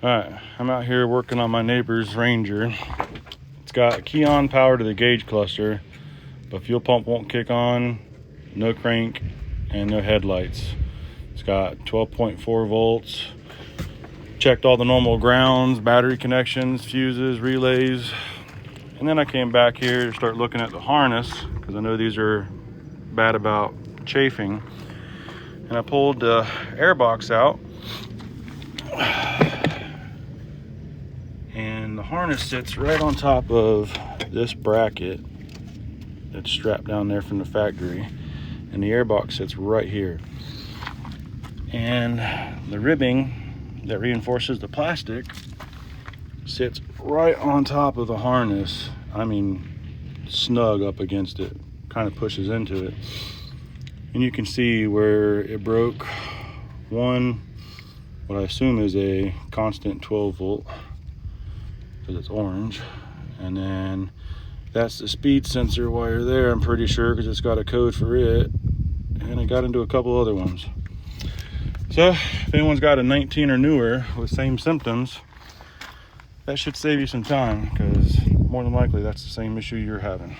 Alright, I'm out here working on my neighbor's Ranger. It's got key on power to the gauge cluster, but fuel pump won't kick on, no crank, and no headlights. It's got 12.4 volts. Checked all the normal grounds, battery connections, fuses, relays. And then I came back here to start looking at the harness, because I know these are bad about chafing. And I pulled the air box out. And the harness sits right on top of this bracket that's strapped down there from the factory. And the air box sits right here. And the ribbing that reinforces the plastic sits right on top of the harness. I mean, snug up against it, kind of pushes into it. And you can see where it broke one, what I assume is a constant 12 volt, because it's orange. And then that's the speed sensor wire there, I'm pretty sure, because it's got a code for it. And it got into a couple other ones. So if anyone's got a 19 or newer with same symptoms, that should save you some time, because more than likely that's the same issue you're having.